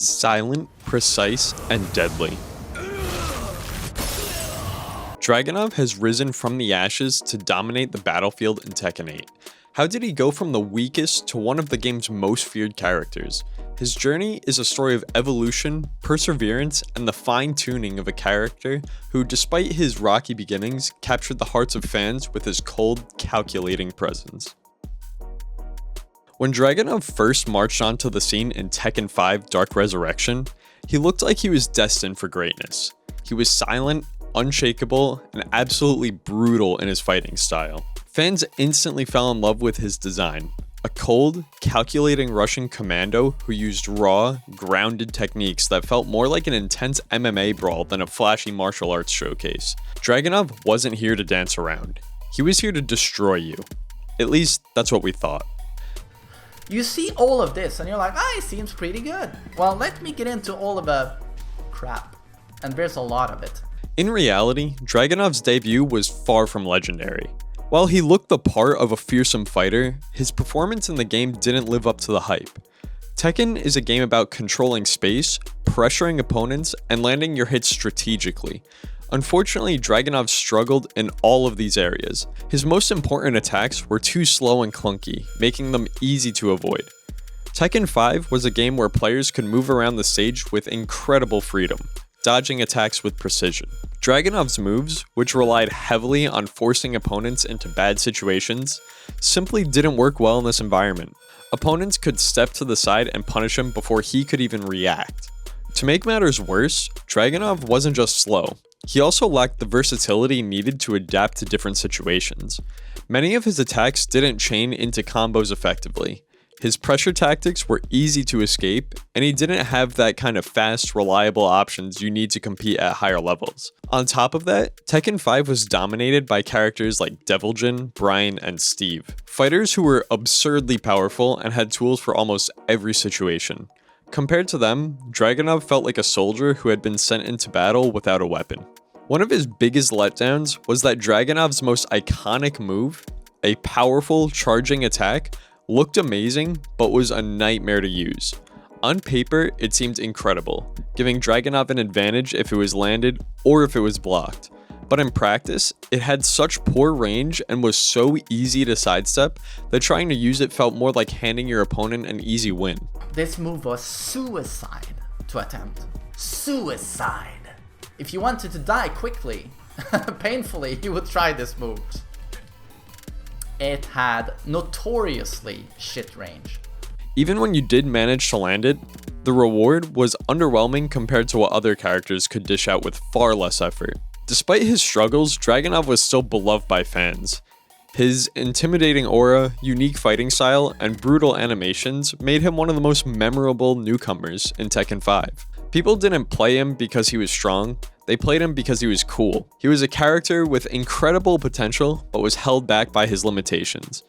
silent, precise, and deadly. Dragunov has risen from the ashes to dominate the battlefield in Tekken 8. How did he go from the weakest to one of the game's most feared characters? His journey is a story of evolution, perseverance, and the fine-tuning of a character who, despite his rocky beginnings, captured the hearts of fans with his cold, calculating presence. When Dragunov first marched onto the scene in Tekken 5 Dark Resurrection, he looked like he was destined for greatness. He was silent, unshakable, and absolutely brutal in his fighting style. Fans instantly fell in love with his design. A cold, calculating Russian commando who used raw, grounded techniques that felt more like an intense MMA brawl than a flashy martial arts showcase. Dragunov wasn't here to dance around. He was here to destroy you. At least, that's what we thought. You see all of this and you're like, it seems pretty good. Well, let me get into all of the crap. And there's a lot of it. In reality, Dragunov's debut was far from legendary. While he looked the part of a fearsome fighter, his performance in the game didn't live up to the hype. Tekken is a game about controlling space, pressuring opponents, and landing your hits strategically. Unfortunately, Dragunov struggled in all of these areas. His most important attacks were too slow and clunky, making them easy to avoid. Tekken 5 was a game where players could move around the stage with incredible freedom, dodging attacks with precision. Dragunov's moves, which relied heavily on forcing opponents into bad situations, simply didn't work well in this environment. Opponents could step to the side and punish him before he could even react. To make matters worse, Dragunov wasn't just slow. He also lacked the versatility needed to adapt to different situations. Many of his attacks didn't chain into combos effectively. His pressure tactics were easy to escape, and he didn't have that kind of fast, reliable options you need to compete at higher levels. On top of that, Tekken 5 was dominated by characters like Deviljin, Brian, and Steve, fighters who were absurdly powerful and had tools for almost every situation. Compared to them, Dragunov felt like a soldier who had been sent into battle without a weapon. One of his biggest letdowns was that Dragunov's most iconic move, a powerful charging attack, looked amazing, but was a nightmare to use. On paper, it seemed incredible, giving Dragunov an advantage if it was landed or if it was blocked. But in practice, it had such poor range and was so easy to sidestep that trying to use it felt more like handing your opponent an easy win. This move was suicide to attempt. Suicide. If you wanted to die quickly, painfully, you would try this move. It had notoriously shit range. Even when you did manage to land it, the reward was underwhelming compared to what other characters could dish out with far less effort. Despite his struggles, Dragunov was still beloved by fans. His intimidating aura, unique fighting style, and brutal animations made him one of the most memorable newcomers in Tekken 5. People didn't play him because he was strong, they played him because he was cool. He was a character with incredible potential, but was held back by his limitations.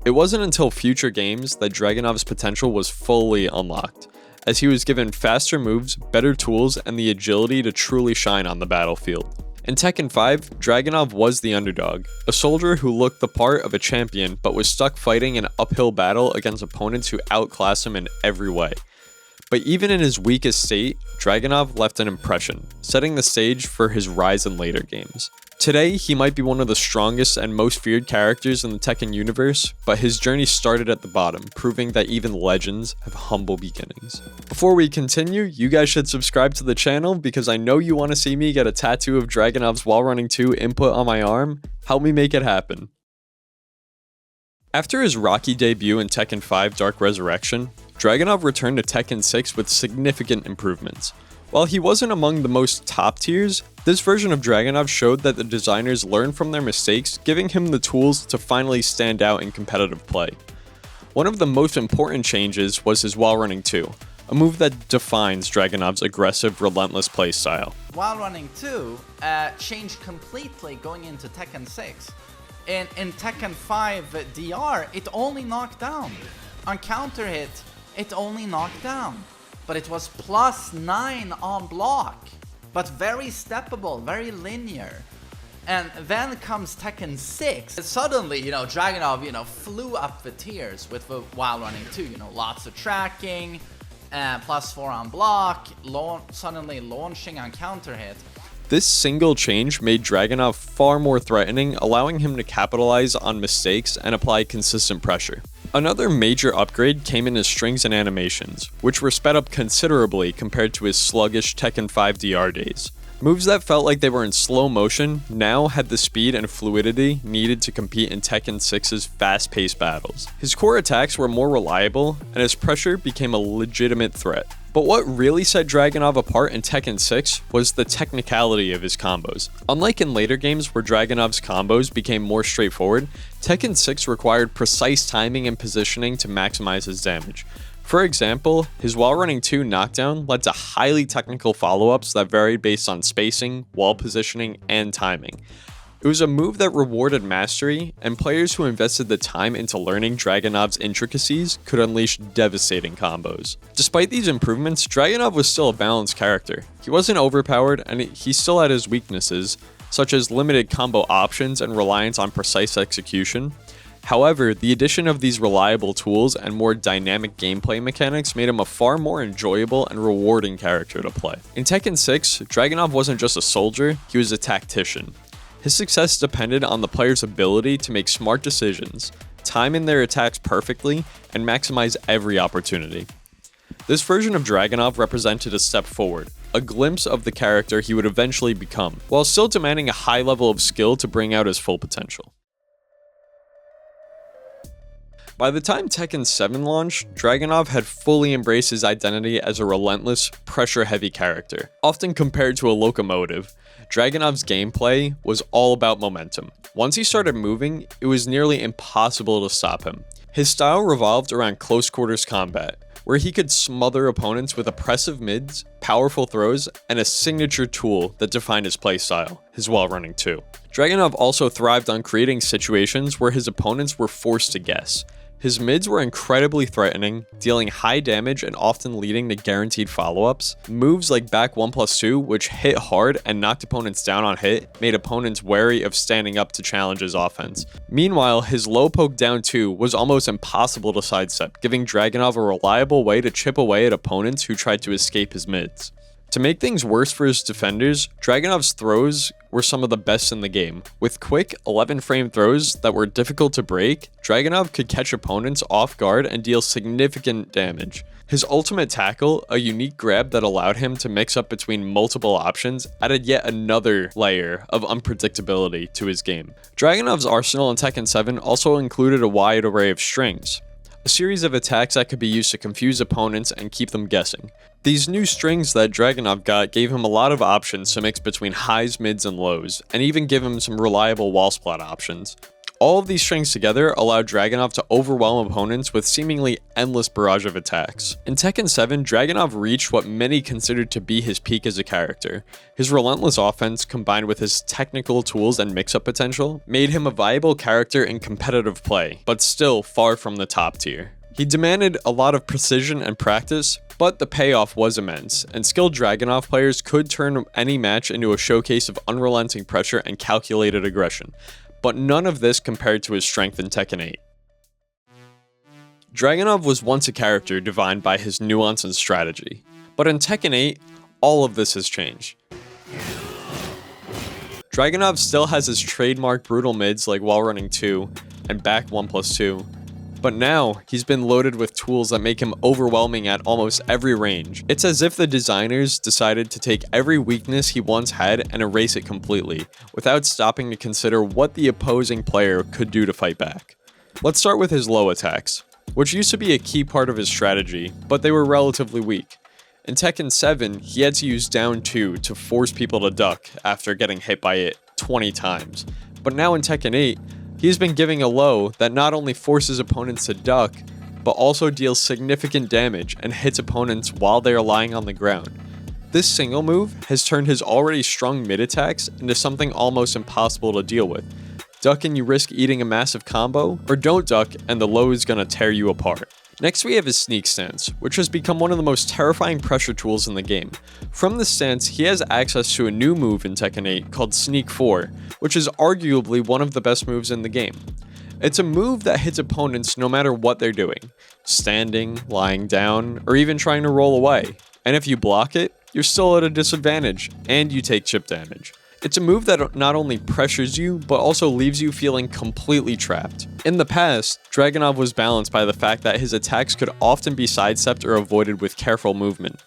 It wasn't until future games that Dragunov's potential was fully unlocked, as he was given faster moves, better tools, and the agility to truly shine on the battlefield. In Tekken 5, Dragunov was the underdog, a soldier who looked the part of a champion but was stuck fighting an uphill battle against opponents who outclassed him in every way. But even in his weakest state, Dragunov left an impression, setting the stage for his rise in later games. Today, he might be one of the strongest and most feared characters in the Tekken universe, but his journey started at the bottom, proving that even legends have humble beginnings. Before we continue, you guys should subscribe to the channel because I know you want to see me get a tattoo of Dragunov's Wall Running 2 input on my arm. Help me make it happen. After his rocky debut in Tekken 5 Dark Resurrection, Dragunov returned to Tekken 6 with significant improvements. While he wasn't among the most top tiers, this version of Dragunov showed that the designers learned from their mistakes, giving him the tools to finally stand out in competitive play. One of the most important changes was his Wall Running 2, a move that defines Dragunov's aggressive, relentless playstyle. Wall Running 2 changed completely going into Tekken 6. In Tekken 5 DR, it only knocked down. On counter hit, it only knocked down. But it was +9 on block. But very steppable, very linear. And then comes Tekken 6. Suddenly, Dragunov, flew up the tiers with the Wall Running 2. Lots of tracking, +4 on block, suddenly launching on counter hit. This single change made Dragunov far more threatening, allowing him to capitalize on mistakes and apply consistent pressure. Another major upgrade came in his strings and animations, which were sped up considerably compared to his sluggish Tekken 5 DR days. Moves that felt like they were in slow motion now had the speed and fluidity needed to compete in Tekken 6's fast-paced battles. His core attacks were more reliable, and his pressure became a legitimate threat. But what really set Dragunov apart in Tekken 6 was the technicality of his combos. Unlike in later games where Dragunov's combos became more straightforward, Tekken 6 required precise timing and positioning to maximize his damage. For example, his wall running 2 knockdown led to highly technical follow-ups that varied based on spacing, wall positioning, and timing. It was a move that rewarded mastery, and players who invested the time into learning Dragunov's intricacies could unleash devastating combos. Despite these improvements, Dragunov was still a balanced character. He wasn't overpowered, and he still had his weaknesses, such as limited combo options and reliance on precise execution. However, the addition of these reliable tools and more dynamic gameplay mechanics made him a far more enjoyable and rewarding character to play. In Tekken 6, Dragunov wasn't just a soldier, he was a tactician. His success depended on the player's ability to make smart decisions, time in their attacks perfectly, and maximize every opportunity. This version of Dragunov represented a step forward, a glimpse of the character he would eventually become, while still demanding a high level of skill to bring out his full potential. By the time Tekken 7 launched, Dragunov had fully embraced his identity as a relentless, pressure-heavy character. Often compared to a locomotive, Dragunov's gameplay was all about momentum. Once he started moving, it was nearly impossible to stop him. His style revolved around close quarters combat, where he could smother opponents with oppressive mids, powerful throws, and a signature tool that defined his playstyle, his wall running 2. Dragunov also thrived on creating situations where his opponents were forced to guess. His mids were incredibly threatening, dealing high damage and often leading to guaranteed follow-ups. Moves like back 1+2, which hit hard and knocked opponents down on hit, made opponents wary of standing up to challenge his offense. Meanwhile, his low poke down 2 was almost impossible to sidestep, giving Dragunov a reliable way to chip away at opponents who tried to escape his mids. To make things worse for his defenders, Dragunov's throws were some of the best in the game. With quick, 11-frame throws that were difficult to break, Dragunov could catch opponents off guard and deal significant damage. His ultimate tackle, a unique grab that allowed him to mix up between multiple options, added yet another layer of unpredictability to his game. Dragunov's arsenal in Tekken 7 also included a wide array of strings, a series of attacks that could be used to confuse opponents and keep them guessing. These new strings that Dragunov got gave him a lot of options to mix between highs, mids, and lows, and even give him some reliable wall splat options. All of these strings together allowed Dragunov to overwhelm opponents with seemingly endless barrage of attacks. In Tekken 7, Dragunov reached what many considered to be his peak as a character. His relentless offense, combined with his technical tools and mix-up potential, made him a viable character in competitive play, but still far from the top tier. He demanded a lot of precision and practice, but the payoff was immense, and skilled Dragunov players could turn any match into a showcase of unrelenting pressure and calculated aggression. But none of this compared to his strength in Tekken 8. Dragunov was once a character defined by his nuance and strategy, but in Tekken 8, all of this has changed. Dragunov still has his trademark brutal mids like wall running 2 and back 1+2, but now he's been loaded with tools that make him overwhelming at almost every range. It's as if the designers decided to take every weakness he once had and erase it completely, without stopping to consider what the opposing player could do to fight back. Let's start with his low attacks, which used to be a key part of his strategy, but they were relatively weak. In Tekken 7, he had to use down 2 to force people to duck after getting hit by it 20 times. But now in Tekken 8, he's been giving a low that not only forces opponents to duck, but also deals significant damage and hits opponents while they are lying on the ground. This single move has turned his already strong mid attacks into something almost impossible to deal with. Duck and you risk eating a massive combo, or don't duck and the low is gonna tear you apart. Next we have his sneak stance, which has become one of the most terrifying pressure tools in the game. From this stance, he has access to a new move in Tekken 8 called Sneak 4, which is arguably one of the best moves in the game. It's a move that hits opponents no matter what they're doing, standing, lying down, or even trying to roll away. And if you block it, you're still at a disadvantage, and you take chip damage. It's a move that not only pressures you, but also leaves you feeling completely trapped. In the past, Dragunov was balanced by the fact that his attacks could often be sidestepped or avoided with careful movement.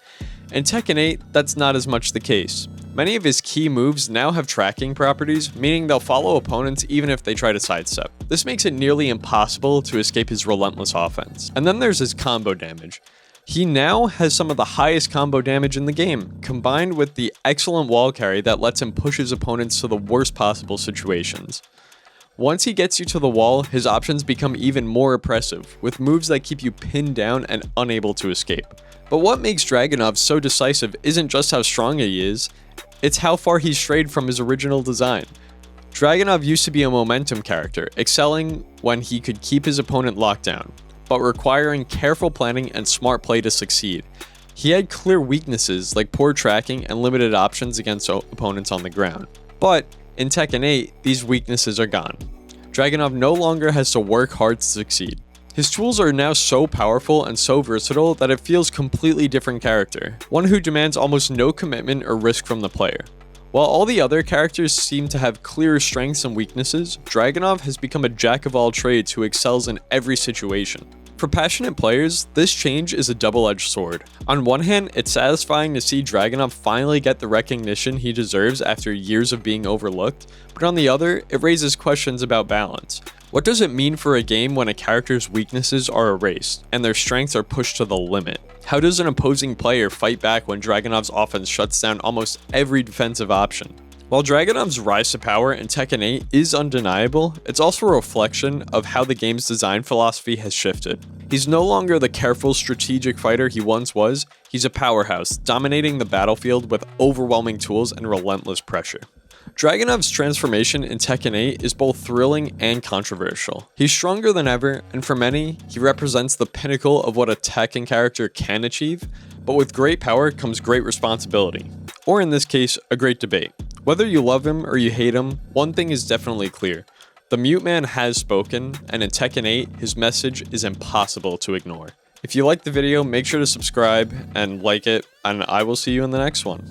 In Tekken 8, that's not as much the case. Many of his key moves now have tracking properties, meaning they'll follow opponents even if they try to sidestep. This makes it nearly impossible to escape his relentless offense. And then there's his combo damage. He now has some of the highest combo damage in the game, combined with the excellent wall carry that lets him push his opponents to the worst possible situations. Once he gets you to the wall, his options become even more oppressive, with moves that keep you pinned down and unable to escape. But what makes Dragunov so decisive isn't just how strong he is, it's how far he's strayed from his original design. Dragunov used to be a momentum character, excelling when he could keep his opponent locked down, but requiring careful planning and smart play to succeed. He had clear weaknesses like poor tracking and limited options against opponents on the ground. But in Tekken 8, these weaknesses are gone. Dragunov no longer has to work hard to succeed. His tools are now so powerful and so versatile that it feels completely different character, one who demands almost no commitment or risk from the player. While all the other characters seem to have clear strengths and weaknesses, Dragunov has become a jack of all trades who excels in every situation. For passionate players, this change is a double-edged sword. On one hand, it's satisfying to see Dragunov finally get the recognition he deserves after years of being overlooked, but on the other, it raises questions about balance. What does it mean for a game when a character's weaknesses are erased, and their strengths are pushed to the limit? How does an opposing player fight back when Dragunov's offense shuts down almost every defensive option? While Dragunov's rise to power in Tekken 8 is undeniable, it's also a reflection of how the game's design philosophy has shifted. He's no longer the careful, strategic fighter he once was, he's a powerhouse, dominating the battlefield with overwhelming tools and relentless pressure. Dragunov's transformation in Tekken 8 is both thrilling and controversial. He's stronger than ever, and for many, he represents the pinnacle of what a Tekken character can achieve, but with great power comes great responsibility. Or in this case, a great debate. Whether you love him or you hate him, one thing is definitely clear. The Mute Man has spoken, and in Tekken 8, his message is impossible to ignore. If you liked the video, make sure to subscribe and like it, and I will see you in the next one.